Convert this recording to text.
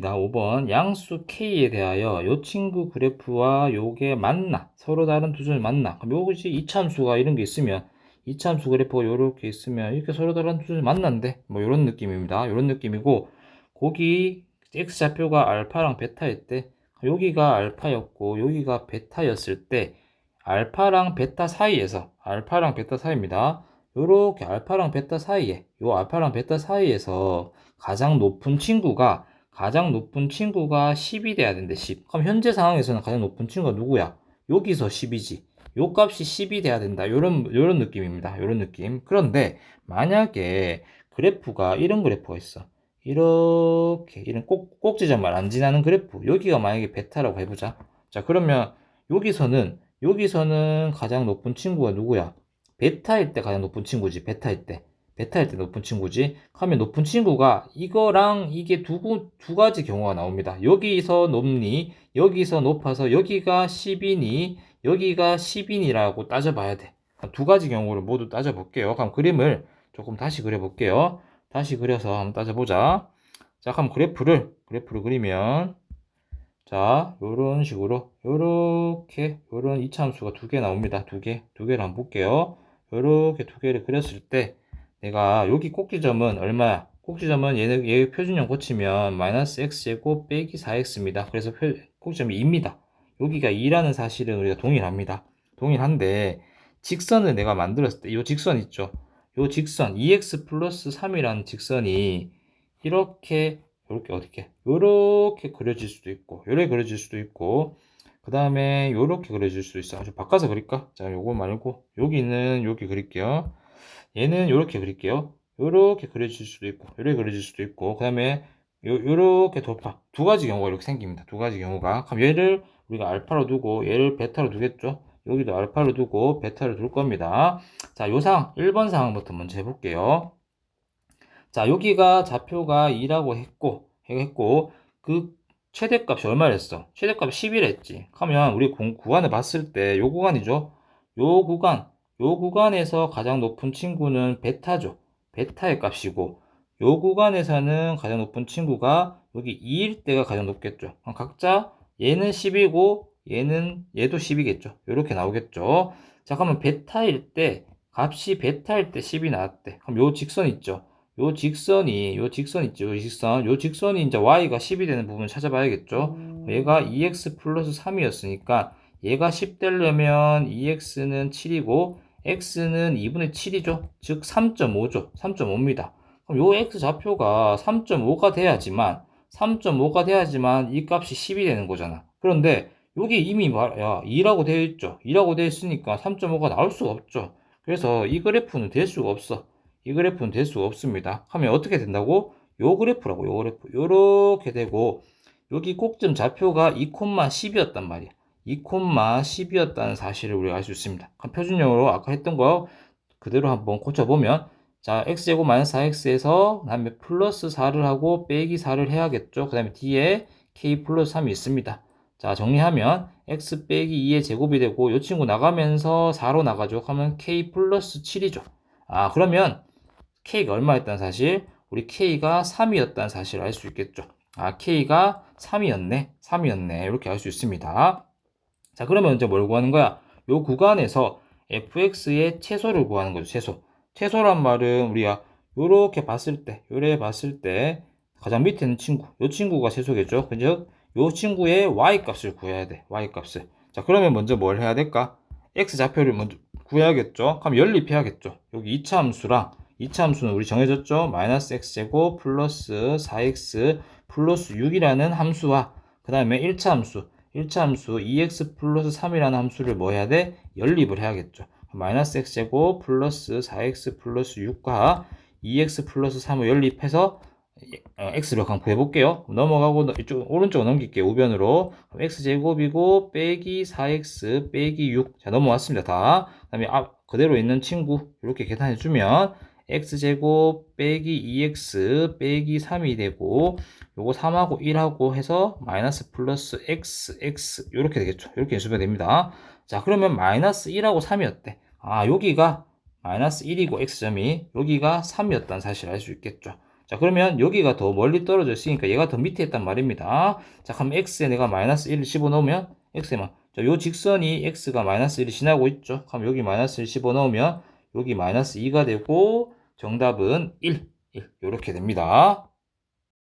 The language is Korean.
5번 양수 K에 대하여 요 친구 그래프와 요게 맞나? 서로 다른 두 점이 맞나? 그럼 요것이 이참수가 이런 게 있으면 이참수 그래프가 요렇게 있으면 이렇게 서로 다른 두 점이 맞는데 뭐 요런 느낌입니다. 요런 느낌이고 거기 X좌표가 알파랑 베타일 때 여기가 알파였고 여기가 베타였을 때 알파랑 베타 사이입니다. 요렇게 알파랑 베타 사이에 요 알파랑 베타 사이에서 가장 높은 친구가 10이 돼야 된대, 10. 그럼 현재 상황에서는 가장 높은 친구가 누구야? 여기서 10이지. 요 값이 10이 돼야 된다. 요런 느낌입니다. 요런 느낌. 그런데 만약에 이런 그래프가 있어. 이런 꼭지점을 안 지나는 그래프. 여기가 만약에 베타라고 해보자. 자, 그러면 여기서는 가장 높은 친구가 누구야? 베타일 때 가장 높은 친구지. 베타일 때 높은 친구지. 하면 높은 친구가 이거랑 이게 두 가지 경우가 나옵니다. 여기서 높니, 여기서 높아서 여기가 10이니, 여기가 10이니라고 따져봐야 돼. 두 가지 경우를 모두 따져볼게요. 그럼 그림을 조금 다시 그려볼게요. 다시 그려서 한번 따져보자. 자, 그럼 그래프를 그리면, 자, 요런 식으로, 요런 이차함수가 두 개 나옵니다. 두 개를 한번 볼게요. 요렇게 두 개를 그렸을 때, 내가 여기 꼭지점은 얼마야? 꼭지점은 얘 표준형 고치면 마이너스 x제곱 빼기 4x입니다. 그래서 꼭지점이 2입니다. 여기가 2라는 사실은 우리가 동일한데 직선을 내가 만들었을 때 이 직선 있죠? 이 직선 2x 플러스 3이라는 직선이 이렇게 어떻게 요렇게 그려질 수도 있고 요렇게 그려질 수도 있고 그 다음에 요렇게 그려질 수도 있어. 아주 바꿔서 그릴까? 자, 요거 말고 여기는 이렇게 그릴게요. 얘는 이렇게 그릴게요. 요렇게 그려질 수도 있고, 요렇게 그려질 수도 있고, 그 다음에 요렇게 돌파. 두 가지 경우가 이렇게 생깁니다. 두 가지 경우가. 그럼 얘를 우리가 알파로 두고, 얘를 베타로 두겠죠? 여기도 알파로 두고, 베타로 둘 겁니다. 자, 1번 상황부터 먼저 해볼게요. 자, 여기가 좌표가 2라고 했고, 그 최대값이 얼마랬어? 최대값이 10이라 했지. 그러면 우리 구간을 봤을 때, 요 구간이죠? 요 구간, 요 구간에서 가장 높은 친구는 베타죠. 베타의 값이고, 요 구간에서는 가장 높은 친구가 여기 2일 때가 가장 높겠죠. 그럼 각자 얘는 10이고, 얘도 10이겠죠. 이렇게 나오겠죠. 자, 그러면 값이 베타일 때 10이 나왔대. 그럼 요 직선 있죠. 요 직선 있죠. 요 직선이 이제 y가 10이 되는 부분을 찾아봐야겠죠. 얘가 2x 플러스 3이었으니까 얘가 10 되려면 2x는 7이고 x는 2분의 7이죠. 즉 3.5죠. 3.5입니다. 그럼 요 x 좌표가 3.5가 돼야지만 이 값이 10이 되는 거잖아. 그런데 여기 이미 2라고 되어 있죠. 2라고 되어 있으니까 3.5가 나올 수가 없죠. 그래서 이 그래프는 될 수가 없어. 이 그래프는 될 수가 없습니다. 하면 어떻게 된다고? 요 그래프라고, 요 그래프. 요렇게 되고, 여기 꼭점 좌표가 2,10이었단 말이야. 2,10이었다는 사실을 우리가 알 수 있습니다. 표준형으로 아까 했던 거 그대로 한번 고쳐보면, 자, x제곱 마이너스 4x에서, 그 다음에 플러스 4를 하고, 빼기 4를 해야겠죠. 그 다음에 뒤에 k 플러스 3이 있습니다. 자, 정리하면, x 빼기 2의 제곱이 되고, 이 친구 나가면서 4로 나가죠. 하면 k 플러스 7이죠. 아, 그러면, K가 얼마였다는 사실, 우리 K가 3이었다는 사실을 알 수 있겠죠. 아, K가 3이었네. 이렇게 알 수 있습니다. 자, 그러면 이제 뭘 구하는 거야? 요 구간에서 fx의 채소를 구하는 거죠, 채소란 말은 우리가 요렇게 봤을 때, 가장 밑에 있는 요 친구가 채소겠죠. 즉, 요 친구의 y 값을 구해야 돼, y 값을. 자, 그러면 먼저 뭘 해야 될까? x 좌표를 먼저 구해야겠죠. 그럼 연립해야겠죠. 여기 2차 함수는 우리 정해졌죠? 마이너스 x제곱 플러스 4x 플러스 6이라는 함수와 그 다음에 1차 함수 2x 플러스 3이라는 함수를 뭐 해야 돼? 연립을 해야겠죠. 마이너스 x제곱 플러스 4x 플러스 6과 2x 플러스 3을 연립해서 x를 한번 구해볼게요. 넘어가고 이쪽 오른쪽 넘길게요. 우변으로 x제곱이고 빼기 4x 빼기 6. 자, 넘어왔습니다. 다. 그 다음에 그대로 있는 친구 이렇게 계산해주면 x제곱 빼기 2x 빼기 3이 되고 요거 3하고 1하고 해서 마이너스 플러스 x 이렇게 되겠죠. 이렇게 해주면 됩니다. 자, 그러면 마이너스 1하고 3이었대. 아, 여기가 마이너스 1이고 x점이 여기가 3이었다는 사실을 알 수 있겠죠. 자, 그러면 여기가 더 멀리 떨어져 있으니까 얘가 더 밑에 있단 말입니다. 자, 그럼 x에 내가 마이너스 1을 집어넣으면 x에만, 자, 요 직선이 x가 마이너스 1을 지나고 있죠. 그럼 여기 마이너스 1 집어넣으면 여기 마이너스 2가 되고 정답은 1, 이렇게 됩니다.